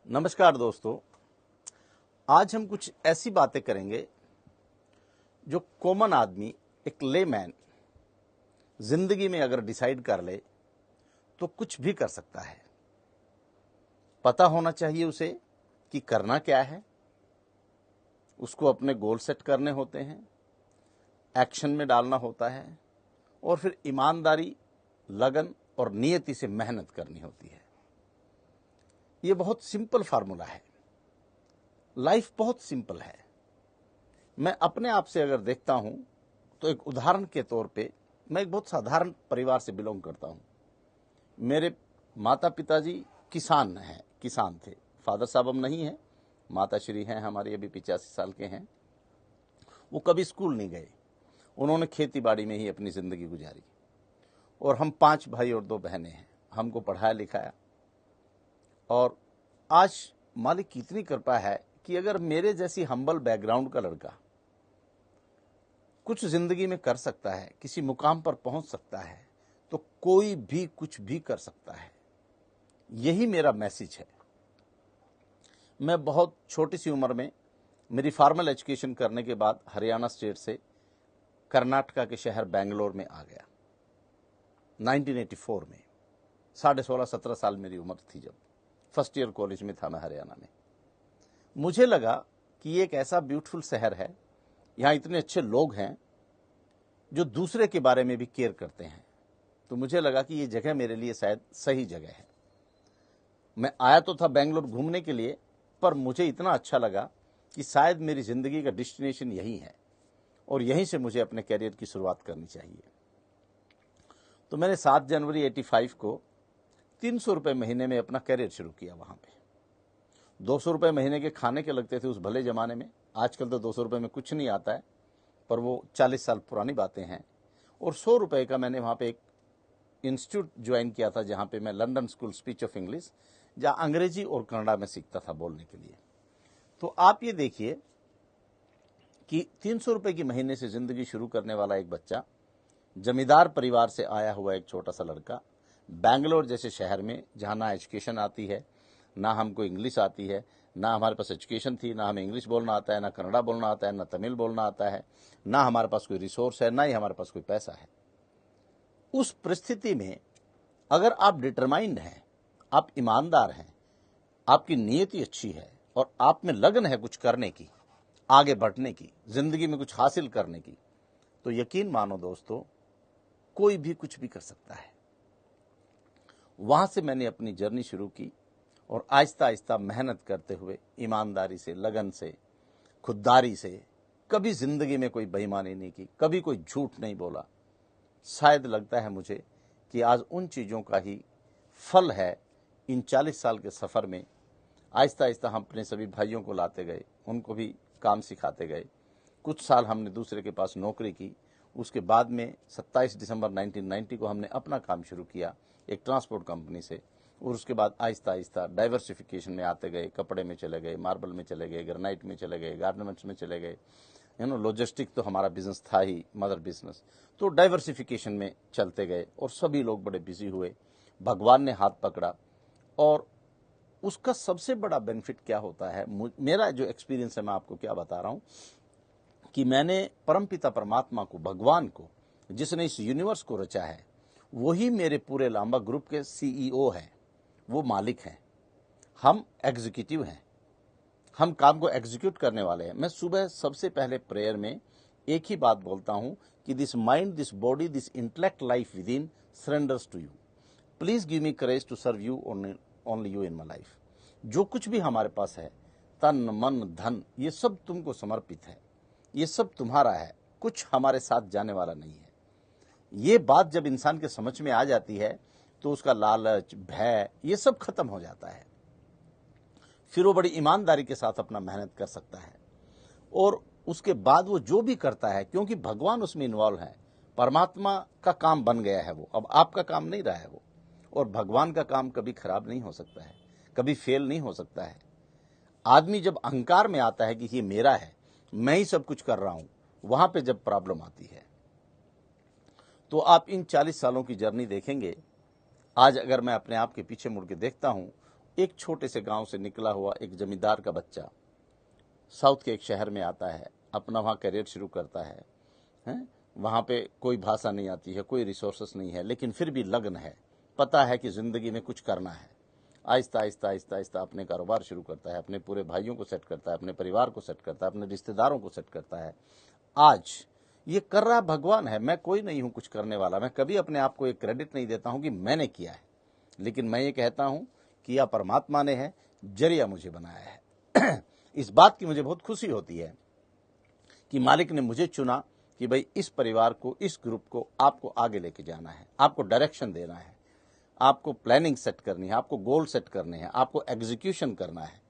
नमस्कार दोस्तों, आज हम कुछ ऐसी बातें करेंगे जो कॉमन आदमी, एक लेमैन, जिंदगी में अगर डिसाइड कर ले तो कुछ भी कर सकता है। पता होना चाहिए उसे कि करना क्या है, उसको अपने गोल सेट करने होते हैं, एक्शन में डालना होता है और फिर ईमानदारी, लगन और नियति से मेहनत करनी होती है। ये बहुत सिंपल फार्मूला है। लाइफ बहुत सिंपल है। मैं अपने आप से अगर देखता हूं तो एक उदाहरण के तौर पे मैं एक बहुत साधारण परिवार से बिलोंग करता हूं। मेरे माता पिताजी किसान थे। फादर साहब हम नहीं हैं, माता श्री हैं हमारी, अभी 85 साल के हैं। वो कभी स्कूल नहीं गए, उन्होंने खेती बाड़ी में ही अपनी ज़िंदगी गुजारी। और हम 5 भाई और 2 बहनें हैं। हमको पढ़ाया लिखाया और आज मालिक की इतनी कृपा है कि अगर मेरे जैसी हम्बल बैकग्राउंड का लड़का कुछ जिंदगी में कर सकता है, किसी मुकाम पर पहुंच सकता है, तो कोई भी कुछ भी कर सकता है। यही मेरा मैसेज है। मैं बहुत छोटी सी उम्र में मेरी फॉर्मल एजुकेशन करने के बाद हरियाणा स्टेट से कर्नाटका के शहर बेंगलोर में आ गया 1984 में। 16.5-17 साल मेरी उम्र थी जब फर्स्ट ईयर कॉलेज में था मैं हरियाणा में। मुझे लगा कि ये एक ऐसा ब्यूटीफुल शहर है, यहाँ इतने अच्छे लोग हैं जो दूसरे के बारे में भी केयर करते हैं। तो मुझे लगा कि ये जगह मेरे लिए शायद सही जगह है। मैं आया तो था बेंगलोर घूमने के लिए, पर मुझे इतना अच्छा लगा कि शायद मेरी ज़िंदगी का डेस्टिनेशन यही है और यहीं से मुझे अपने कैरियर की शुरुआत करनी चाहिए। तो मैंने 7 जनवरी 85 को 300 रुपये महीने में अपना कैरियर शुरू किया। वहाँ पे 200 रुपये महीने के खाने के लगते थे उस भले ज़माने में। आजकल तो 200 रुपये में कुछ नहीं आता है, पर वो 40 साल पुरानी बातें हैं। और 100 रुपये का मैंने वहाँ पे एक इंस्टीट्यूट ज्वाइन किया था, जहाँ पे मैं London school speech of English, जहाँ अंग्रेजी और कन्नड़ा में सीखता था बोलने के लिए। तो आप ये देखिए कि 300 रुपये की महीने से ज़िंदगी शुरू करने वाला एक बच्चा, जमींदार परिवार से आया हुआ एक छोटा सा लड़का, बेंगलोर जैसे शहर में जहाँ ना एजुकेशन आती है, ना हमको इंग्लिश आती है, ना हमारे पास एजुकेशन थी, ना हमें इंग्लिश बोलना आता है, ना कन्नड़ा बोलना आता है, ना तमिल बोलना आता है, ना हमारे पास कोई रिसोर्स है, ना ही हमारे पास कोई पैसा है। उस परिस्थिति में अगर आप डिटरमाइंड हैं, आप ईमानदार हैं, आपकी नीयति अच्छी है और आप में लगन है कुछ करने की, आगे बढ़ने की, जिंदगी में कुछ हासिल करने की, तो यकीन मानो दोस्तों, कोई भी कुछ भी कर सकता है। वहां से मैंने अपनी जर्नी शुरू की और आहिस्ता आहिस्ता मेहनत करते हुए, ईमानदारी से, लगन से, खुददारी से, कभी जिंदगी में कोई बेईमानी नहीं की, कभी कोई झूठ नहीं बोला। शायद लगता है मुझे कि आज उन चीज़ों का ही फल है। इन 40 साल के सफ़र में आहिस्ता आहिस्ता हम अपने सभी भाइयों को लाते गए, उनको भी काम सिखाते गए। कुछ साल हमने दूसरे के पास नौकरी की। उसके बाद में 27 दिसंबर 1990 को हमने अपना काम शुरू किया एक ट्रांसपोर्ट कंपनी से। और उसके बाद आहिस्ता आहिस्ता डाइवर्सिफिकेशन में आते गए। कपड़े में चले गए, मार्बल में चले गए, ग्रेनाइट में चले गए, गारमेंट्स में चले गए। लॉजिस्टिक तो हमारा बिजनेस था ही, मदर बिजनेस। तो डाइवर्सिफिकेशन में चलते गए और सभी लोग बड़े बिजी हुए। भगवान ने हाथ पकड़ा और उसका सबसे बड़ा बेनिफिट क्या होता है, मेरा जो एक्सपीरियंस है, मैं आपको क्या बता रहा हूँ कि मैंने परमपिता परमात्मा को, भगवान को, जिसने इस यूनिवर्स को रचा है, वही मेरे पूरे लांबा ग्रुप के CEO हैं, वो मालिक हैं। हम एग्जीक्यूटिव हैं, हम काम को एग्जीक्यूट करने वाले हैं। मैं सुबह सबसे पहले प्रेयर में एक ही बात बोलता हूं कि this mind, this body, this intellect life within surrenders to you. Please give me courage to serve you, only you in my life. जो कुछ भी हमारे पास है, तन मन धन, ये सब तुमको समर्पित है, ये सब तुम्हारा है, कुछ हमारे साथ जाने वाला नहीं है। ये बात जब इंसान के समझ में आ जाती है तो उसका लालच, भय, ये सब खत्म हो जाता है। फिर वो बड़ी ईमानदारी के साथ अपना मेहनत कर सकता है और उसके बाद वो जो भी करता है, क्योंकि भगवान उसमें इन्वॉल्व है, परमात्मा का काम बन गया है वो, अब आपका काम नहीं रहा है वो। और भगवान का काम कभी खराब नहीं हो सकता है, कभी फेल नहीं हो सकता है। आदमी जब अहंकार में आता है कि ये मेरा है, मैं ही सब कुछ कर रहा हूं, वहां पे जब प्रॉब्लम आती है। तो आप इन 40 सालों की जर्नी देखेंगे। आज अगर मैं अपने आप के पीछे मुड़ के देखता हूं एक छोटे से गांव से निकला हुआ एक जमींदार का बच्चा साउथ के एक शहर में आता है, अपना वहाँ करियर शुरू करता है, हैं? वहाँ पे कोई भाषा नहीं आती है, कोई रिसोर्सेस नहीं है, लेकिन फिर भी लगन है, पता है कि ज़िंदगी में कुछ करना है। आहिस्ता आहिस्ता आहिस्ता आहिस्ता अपने कारोबार शुरू करता है, अपने पूरे भाइयों को सेट करता है, अपने परिवार को सेट करता है, अपने रिश्तेदारों को सेट करता है। आज ये कर रहा भगवान है, मैं कोई नहीं हूँ कुछ करने वाला। मैं कभी अपने आप को एक क्रेडिट नहीं देता हूँ कि मैंने किया है, लेकिन मैं ये कहता हूँ कि यह परमात्मा ने है, जरिया मुझे बनाया है। इस बात की मुझे बहुत खुशी होती है कि मालिक ने मुझे चुना कि भाई इस परिवार को, इस ग्रुप को आपको आगे लेके जाना है, आपको डायरेक्शन देना है, आपको प्लानिंग सेट करनी है, आपको गोल सेट करने हैं, आपको एग्जीक्यूशन करना है।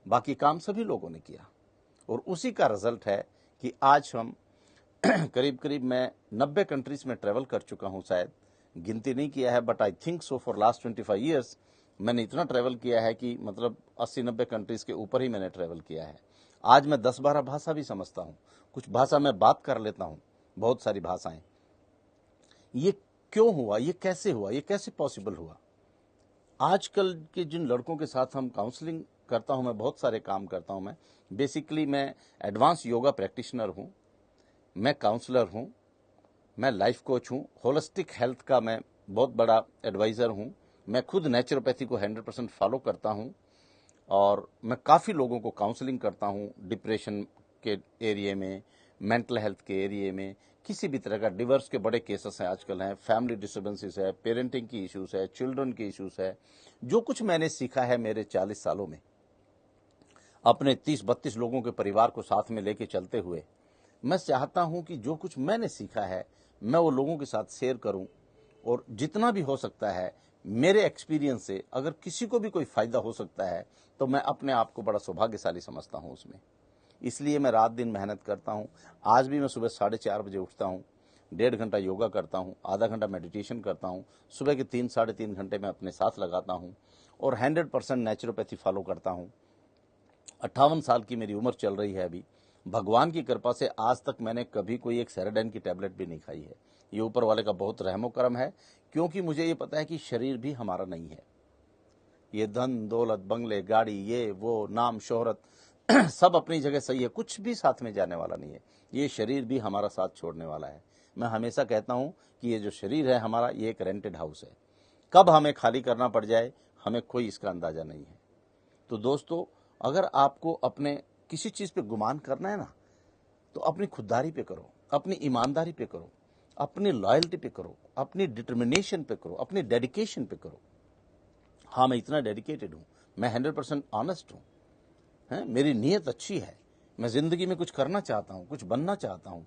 बाकी काम सभी लोगों ने किया और उसी का रिजल्ट है कि आज हम करीब करीब मैं 90 कंट्रीज में ट्रेवल कर चुका हूं, शायद गिनती नहीं किया है, but I think so for last 25 years मैंने इतना ट्रेवल किया है कि मतलब 80-90 कंट्रीज के ऊपर ही मैंने ट्रेवल किया है। आज मैं 10-12 भाषा भी समझता हूँ, कुछ भाषा मैं बात कर लेता हूँ, बहुत सारी भाषाएं। ये क्यों हुआ, ये कैसे हुआ, ये कैसे पॉसिबल हुआ? आजकल के जिन लड़कों के साथ हम काउंसलिंग करता हूं, मैं बहुत सारे काम करता हूं। मैं बेसिकली मैं एडवांस योगा प्रैक्टिशनर हूं, मैं काउंसलर हूं, मैं लाइफ कोच हूं, होलिस्टिक हेल्थ का मैं बहुत बड़ा एडवाइज़र हूं, मैं खुद नेचुरोपैथी को 100% फॉलो करता हूं और मैं काफ़ी लोगों को काउंसलिंग करता हूं, डिप्रेशन के एरिया में, मेंटल हेल्थ के एरिया में, किसी भी तरह का डिवोर्स के बड़े केसेस हैं आजकल हैं, फैमिली डिस्टर्बेंसेस है, पेरेंटिंग की इश्यूज है, चिल्ड्रन की इश्यूज है। जो कुछ मैंने सीखा है मेरे 40 सालों में, अपने 30-32 लोगों के परिवार को साथ में लेके चलते हुए, मैं चाहता हूं कि जो कुछ मैंने सीखा है मैं वो लोगों के साथ शेयर करूं और जितना भी हो सकता है मेरे एक्सपीरियंस से अगर किसी को भी कोई फायदा हो सकता है तो मैं अपने आप को बड़ा सौभाग्यशाली समझता हूं उसमें। इसलिए मैं रात दिन मेहनत करता हूं। आज भी मैं सुबह 4:30 बजे उठता हूं, 1.5 घंटा योगा करता हूं, आधा घंटा मेडिटेशन करता हूं, सुबह के 3-3.5 घंटे मैं अपने साथ लगाता हूं और 100% नेचुरोपैथी फॉलो करता हूं। 58 साल की मेरी उम्र चल रही है अभी। भगवान की कृपा से आज तक मैंने कभी कोई एक सेरेडन की टैबलेट भी नहीं खाई है। ये ऊपर वाले का बहुत रहमो करम है, क्योंकि मुझे ये पता है कि शरीर भी हमारा नहीं है। ये धन दौलत, बंगले, गाड़ी, ये वो, नाम शोहरत सब अपनी जगह सही है, कुछ भी साथ में जाने वाला नहीं है। ये शरीर भी हमारा साथ छोड़ने वाला है। मैं हमेशा कहता हूं कि ये जो शरीर है हमारा, ये एक रेंटेड हाउस है, कब हमें खाली करना पड़ जाए हमें कोई इसका अंदाजा नहीं है। तो दोस्तों, अगर आपको अपने किसी चीज पे गुमान करना है ना, तो अपनी खुददारी पे करो, अपनी ईमानदारी पे करो, अपनी लॉयल्टी पे करो, अपनी डिटर्मिनेशन पे करो, अपनी डेडिकेशन पे करो। हाँ, मैं इतना डेडिकेटेड हूं, मैं 100% ऑनेस्ट हूं, मेरी नीयत अच्छी है, मैं जिंदगी में कुछ करना चाहता हूं, कुछ बनना चाहता हूं।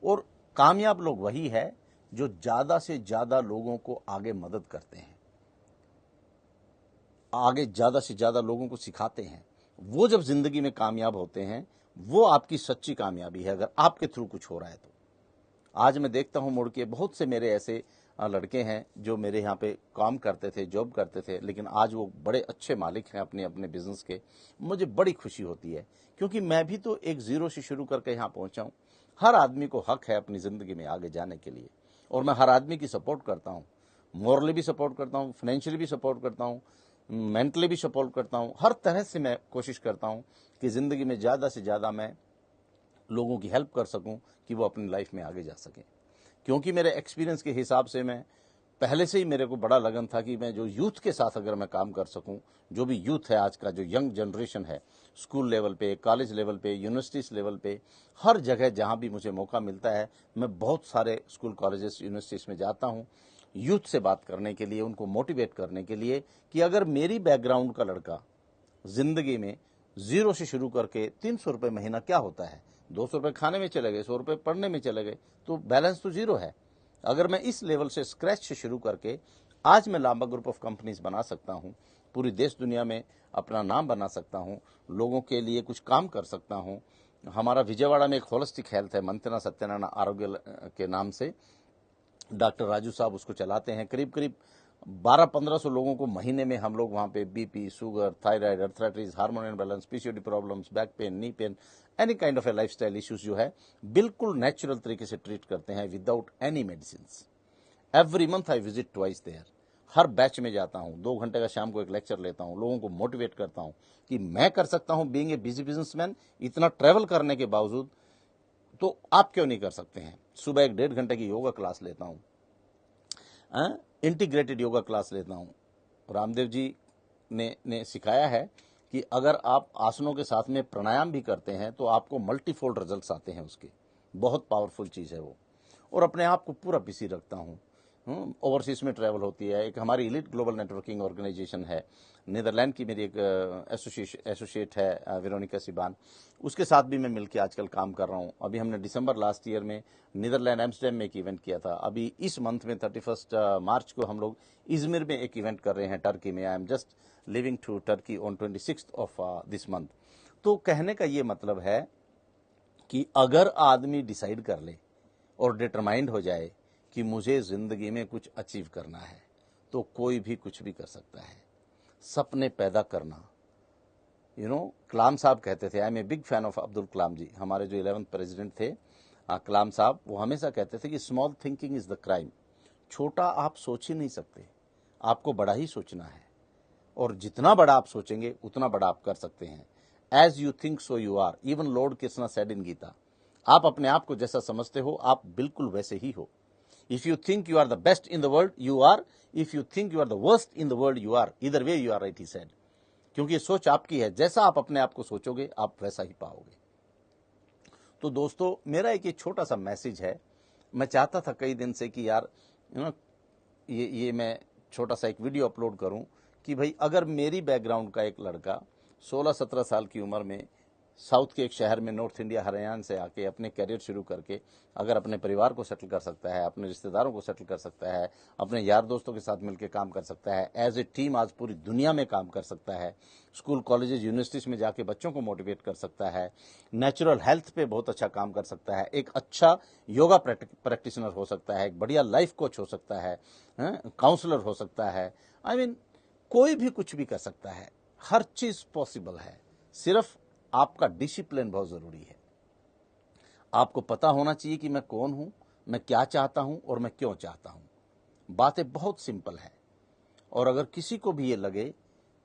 और कामयाब लोग वही है जो ज्यादा से ज्यादा लोगों को आगे मदद करते हैं, आगे ज्यादा से ज्यादा लोगों को सिखाते हैं। वो जब जिंदगी में कामयाब होते हैं, वो आपकी सच्ची कामयाबी है, अगर आपके थ्रू कुछ हो रहा है तो। आज मैं देखता हूं मुड़ के, बहुत से मेरे ऐसे लड़के हैं जो मेरे यहाँ पे काम करते थे, जॉब करते थे, लेकिन आज वो बड़े अच्छे मालिक हैं अपने अपने बिजनेस के। मुझे बड़ी खुशी होती है, क्योंकि मैं भी तो एक जीरो से शुरू करके यहाँ पहुंचा हूँ। हर आदमी को हक है अपनी जिंदगी में आगे जाने के लिए, और मैं हर आदमी की सपोर्ट करता हूँ, मॉरली भी सपोर्ट करता हूँ, फाइनेंशियली भी सपोर्ट करता हूँ, मेंटली भी सपोर्ट करता हूँ। हर तरह से मैं कोशिश करता हूँ कि जिंदगी में ज़्यादा से ज़्यादा मैं लोगों की हेल्प कर सकूं कि वो अपनी लाइफ में आगे जा सकें। क्योंकि मेरे एक्सपीरियंस के हिसाब से मैं पहले से ही, मेरे को बड़ा लगन था कि मैं जो यूथ के साथ अगर मैं काम कर सकूं, जो भी यूथ है आज का, जो यंग जनरेशन है, स्कूल लेवल पे, कॉलेज लेवल पे, यूनिवर्सिटीज़ लेवल पे, हर जगह जहां भी मुझे मौका मिलता है, मैं बहुत सारे स्कूल, कॉलेजेस, यूनिवर्सिटीज़ में जाता हूं यूथ से बात करने के लिए, उनको मोटिवेट करने के लिए कि अगर मेरी बैकग्राउंड का लड़का जिंदगी में जीरो से शुरू करके 300 रुपये महीना क्या होता है, 200 रुपये खाने में चले गए, 100 रुपये पढ़ने में चले गए, तो बैलेंस तो जीरो है। अगर मैं इस लेवल से, स्क्रैच से शुरू करके आज मैं लांबा ग्रुप ऑफ कंपनीज बना सकता हूं, पूरी देश दुनिया में अपना नाम बना सकता हूं, लोगों के लिए कुछ काम कर सकता हूं। हमारा विजयवाड़ा में एक होलिस्टिक हेल्थ है, मंतना सत्यनारायण आरोग्य के नाम से, डॉक्टर राजू साहब उसको चलाते हैं। करीब करीब 1200-1500 लोगों को महीने में हम लोग वहाँ पे BP, sugar, thyroid, arthritis, hormone imbalance, PCOD problems, back pain, knee pain, any kind of a lifestyle issues जो है, बिल्कुल नेचुरल तरीके से ट्रीट करते हैं without any medicine. Every month I visit twice there. हर बैच में जाता हूं, 2 घंटे का शाम को एक लेक्चर लेता हूं, लोगों को मोटिवेट करता हूं कि मैं कर सकता हूं बीइंग ए बिजी बिजनेसमैन, इतना ट्रैवल करने के बावजूद, तो आप क्यों नहीं कर सकते हैं। सुबह 1-1.5 घंटे की योगा क्लास लेता हूं, इंटीग्रेटेड योगा क्लास लेता हूं। रामदेव जी ने सिखाया है कि अगर आप आसनों के साथ में प्राणायाम भी करते हैं तो आपको मल्टीफोल्ड रिजल्ट्स आते हैं उसके, बहुत पावरफुल चीज़ है वो। और अपने आप को पूरा बिजी रखता हूँ। ओवरसीज में ट्रैवल होती है, एक हमारी इलीट ग्लोबल नेटवर्किंग ऑर्गेनाइजेशन है, नीदरलैंड की मेरी एक एसोसिएट है वेरोनिका सिबान, उसके साथ भी मैं मिलकर आजकल काम कर रहा हूँ। अभी हमने दिसंबर लास्ट ईयर में नीदरलैंड एम्स्टर्डम में एक इवेंट किया था। अभी इस मंथ में 31 मार्च को हम लोग इजमिर में एक इवेंट कर रहे हैं टर्की में। I am just leaving to Turkey on 26 of this month. तो कहने का ये मतलब है कि अगर आदमी डिसाइड कर ले और डिटरमाइंड हो जाए कि मुझे जिंदगी में कुछ अचीव करना है, तो कोई भी कुछ भी कर सकता है। सपने पैदा करना, कलाम साहब कहते थे, I am a big fan of Abdul Kalam ji, हमारे जो 11th प्रेसिडेंट थे कलाम साहब, वो हमेशा कहते थे कि small thinking is the crime. छोटा आप सोच ही नहीं सकते, आपको बड़ा ही सोचना है, और जितना बड़ा आप सोचेंगे उतना बड़ा आप कर सकते हैं। As you think so you are, even Lord Krishna said in Gita. आप अपने आप को जैसा समझते हो आप बिल्कुल वैसे ही हो। If you think you are the best in the world you are, if you think you are the worst in the world you are, either way you are right, he said. क्योंकि ये सोच आपकी है, जैसा आप अपने आप को सोचोगे आप वैसा ही पाओगे। तो दोस्तों, मेरा एक ये छोटा सा मैसेज है। मैं चाहता था कई दिन से कि यार ये मैं छोटा सा एक वीडियो अपलोड करूं कि भाई अगर मेरी बैकग्राउंड का एक लड़का 16-17 साल की उम्र में साउथ के एक शहर में नॉर्थ इंडिया हरियाणा से आके अपने करियर शुरू करके अगर अपने परिवार को सेटल कर सकता है, अपने रिश्तेदारों को सेटल कर सकता है, अपने यार दोस्तों के साथ मिलकर काम कर सकता है, एज ए टीम आज पूरी दुनिया में काम कर सकता है, स्कूल कॉलेजेस यूनिवर्सिटीज में जाके बच्चों को मोटिवेट कर सकता है, नेचुरल हेल्थ पे बहुत अच्छा काम कर सकता है, एक अच्छा योगा प्रैक्टिशनर हो सकता है, एक बढ़िया लाइफ कोच हो सकता है, काउंसलर हो सकता है, आई मीन कोई भी कुछ भी कर सकता है। हर चीज पॉसिबल है, सिर्फ आपका डिसिप्लिन बहुत जरूरी है। आपको पता होना चाहिए कि मैं कौन हूं, मैं क्या चाहता हूं और मैं क्यों चाहता हूं। बातें बहुत सिंपल है। और अगर किसी को भी ये लगे,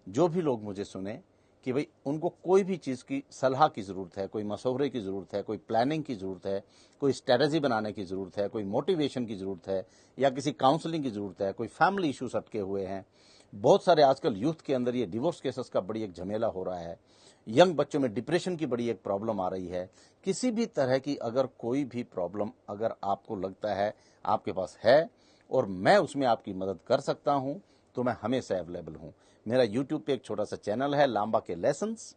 जो भी लोग मुझे सुने, कि भाई उनको कोई भी चीज़ की सलाह की ज़रूरत है, कोई मशवरे की ज़रूरत है, कोई प्लानिंग की ज़रूरत है, कोई स्ट्रेटजी बनाने की ज़रूरत है, कोई मोटिवेशन की ज़रूरत है, या किसी काउंसलिंग की ज़रूरत है, कोई फैमिली इश्यूज अटके हुए हैं। बहुत सारे आजकल यूथ के अंदर ये डिवोर्स केसेस का बड़ी एक झमेला हो रहा है, यंग बच्चों में डिप्रेशन की बड़ी एक प्रॉब्लम आ रही है। किसी भी तरह की अगर कोई भी प्रॉब्लम अगर आपको लगता है आपके पास है और मैं उसमें आपकी मदद कर सकता हूं, तो मैं हमेशा अवेलेबल हूं। मेरा यूट्यूब पे एक छोटा सा चैनल है, लांबा के लेसन्स,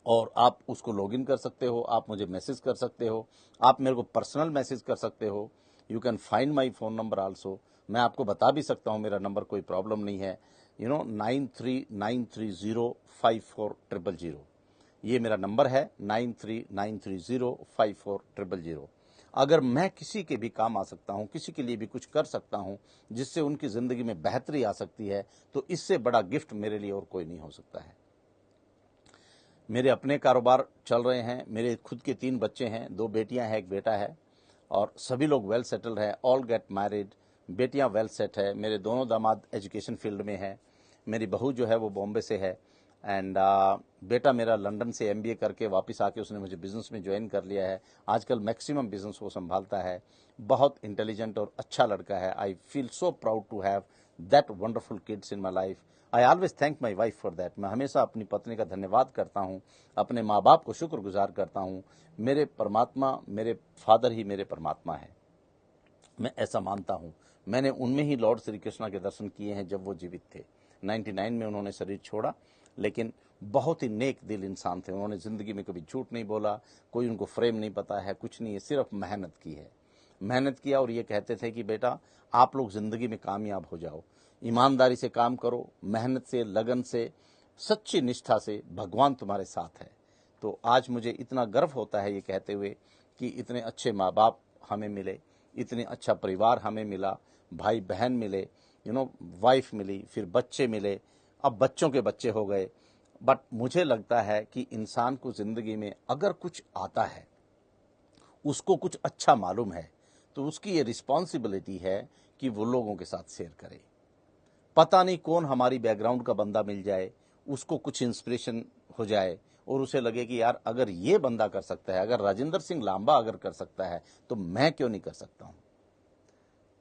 और आप उसको लॉगिन कर सकते हो, आप मुझे मैसेज कर सकते हो, आप मेरे को पर्सनल मैसेज कर सकते हो। You can find my phone number also. मैं आपको बता भी सकता हूँ मेरा नंबर, कोई प्रॉब्लम नहीं है। 9393054000। ये मेरा नंबर है, 9393054000। अगर मैं किसी के भी काम आ सकता हूं, किसी के लिए भी कुछ कर सकता हूं जिससे उनकी जिंदगी में बेहतरी आ सकती है, तो इससे बड़ा गिफ्ट मेरे लिए और कोई नहीं हो सकता है। मेरे अपने कारोबार चल रहे हैं, मेरे खुद के 3 बच्चे हैं, 2 बेटियां हैं, 1 बेटा है, और सभी लोग वेल सेटल्ड है, ऑल गेट मैरिड, बेटियां वेल सेट है। मेरे दोनों दामाद एजुकेशन फील्ड में है, मेरी बहू जो है वो बॉम्बे से है, एंड बेटा मेरा लंदन से MBA करके वापस आके उसने मुझे बिजनेस में ज्वाइन कर लिया है। आजकल मैक्सिमम बिजनेस वो संभालता है, बहुत इंटेलिजेंट और अच्छा लड़का है। I feel so proud to have that wonderful kids in my life. I always thank my wife for that. मैं हमेशा अपनी पत्नी का धन्यवाद करता हूँ, अपने माँ बाप को शुक्रगुजार करता हूँ। मेरे परमात्मा, मेरे फादर ही मेरे परमात्मा है, मैं ऐसा मानता हूँ। मैंने उनमें ही लॉर्ड श्री कृष्णा के दर्शन किए हैं जब वो जीवित थे। 99 में उन्होंने शरीर छोड़ा, लेकिन बहुत ही नेक दिल इंसान थे। उन्होंने ज़िंदगी में कभी झूठ नहीं बोला, कोई उनको फ्रेम नहीं पता है, कुछ नहीं है, सिर्फ मेहनत की है। मेहनत किया और ये कहते थे कि बेटा आप लोग ज़िंदगी में कामयाब हो जाओ, ईमानदारी से काम करो, मेहनत से, लगन से, सच्ची निष्ठा से, भगवान तुम्हारे साथ है। तो आज मुझे इतना गर्व होता है ये कहते हुए कि इतने अच्छे माँ बाप हमें मिले, इतने अच्छा परिवार हमें मिला, भाई बहन मिले, वाइफ मिली, फिर बच्चे मिले, अब बच्चों के बच्चे हो गए। बट मुझे लगता है कि इंसान को ज़िंदगी में अगर कुछ आता है, उसको कुछ अच्छा मालूम है, तो उसकी ये रिस्पॉन्सिबिलिटी है कि वो लोगों के साथ शेयर करे। पता नहीं कौन हमारी बैकग्राउंड का बंदा मिल जाए, उसको कुछ इंस्पिरेशन हो जाए और उसे लगे कि यार अगर ये बंदा कर सकता है, अगर राजेंद्र सिंह लांबा अगर कर सकता है तो मैं क्यों नहीं कर सकता हूं।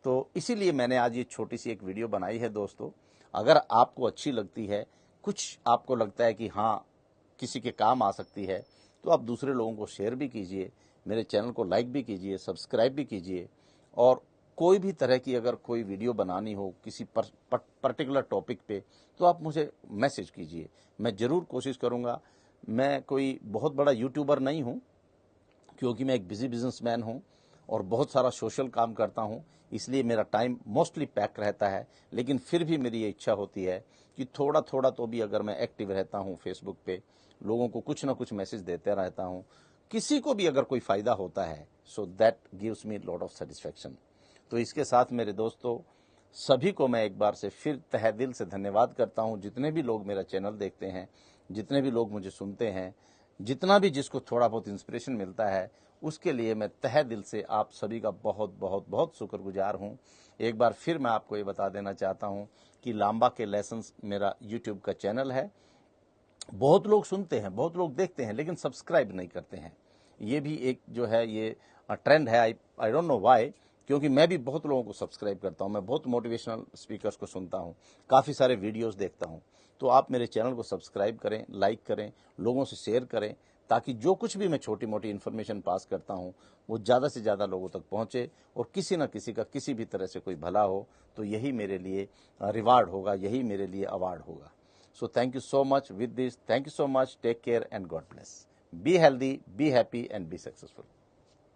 तो इसीलिए मैंने आज ये छोटी सी एक वीडियो बनाई है दोस्तों। अगर आपको अच्छी लगती है, कुछ आपको लगता है कि हाँ किसी के काम आ सकती है, तो आप दूसरे लोगों को शेयर भी कीजिए, मेरे चैनल को लाइक भी कीजिए, सब्सक्राइब भी कीजिए। और कोई भी तरह की अगर कोई वीडियो बनानी हो किसी पर्टिकुलर टॉपिक पे, तो आप मुझे मैसेज कीजिए, मैं ज़रूर कोशिश करूँगा। मैं कोई बहुत बड़ा यूट्यूबर नहीं हूँ, क्योंकि मैं एक बिजी बिजनेसमैन हूँ और बहुत सारा सोशल काम करता हूँ, इसलिए मेरा टाइम मोस्टली पैक रहता है। लेकिन फिर भी मेरी ये इच्छा होती है कि थोड़ा थोड़ा तो भी अगर मैं एक्टिव रहता हूँ फेसबुक पे, लोगों को कुछ ना कुछ मैसेज देते रहता हूँ, किसी को भी अगर कोई फ़ायदा होता है, so that gives me lot of satisfaction. तो इसके साथ मेरे दोस्तों सभी को मैं एक बार से फिर तहे दिल से धन्यवाद करता हूँ। जितने भी लोग मेरा चैनल देखते हैं, जितने भी लोग मुझे सुनते हैं, जितना भी जिसको थोड़ा बहुत इंस्पिरेशन मिलता है, उसके लिए मैं तहे दिल से आप सभी का बहुत बहुत बहुत शुक्रगुजार हूँ। एक बार फिर मैं आपको ये बता देना चाहता हूँ कि लांबा के लेसन्स मेरा यूट्यूब का चैनल है। बहुत लोग सुनते हैं, बहुत लोग देखते हैं, लेकिन सब्सक्राइब नहीं करते हैं। ये भी एक जो है ये ट्रेंड है। आई डोंट नो व्हाई, क्योंकि मैं भी बहुत लोगों को सब्सक्राइब करता हूं, मैं बहुत मोटिवेशनल स्पीकर्स को सुनता हूं, काफ़ी सारे वीडियोस देखता हूं। तो आप मेरे चैनल को सब्सक्राइब करें, लाइक करें, लोगों से शेयर करें, ताकि जो कुछ भी मैं छोटी मोटी इन्फॉर्मेशन पास करता हूं वो ज़्यादा से ज़्यादा लोगों तक पहुंचे और किसी न किसी का किसी भी तरह से कोई भला हो, तो यही मेरे लिए रिवार्ड होगा, यही मेरे लिए अवार्ड होगा। So thank you so much with this. Thank you so much. Take care and God bless. Be healthy, be happy and be successful.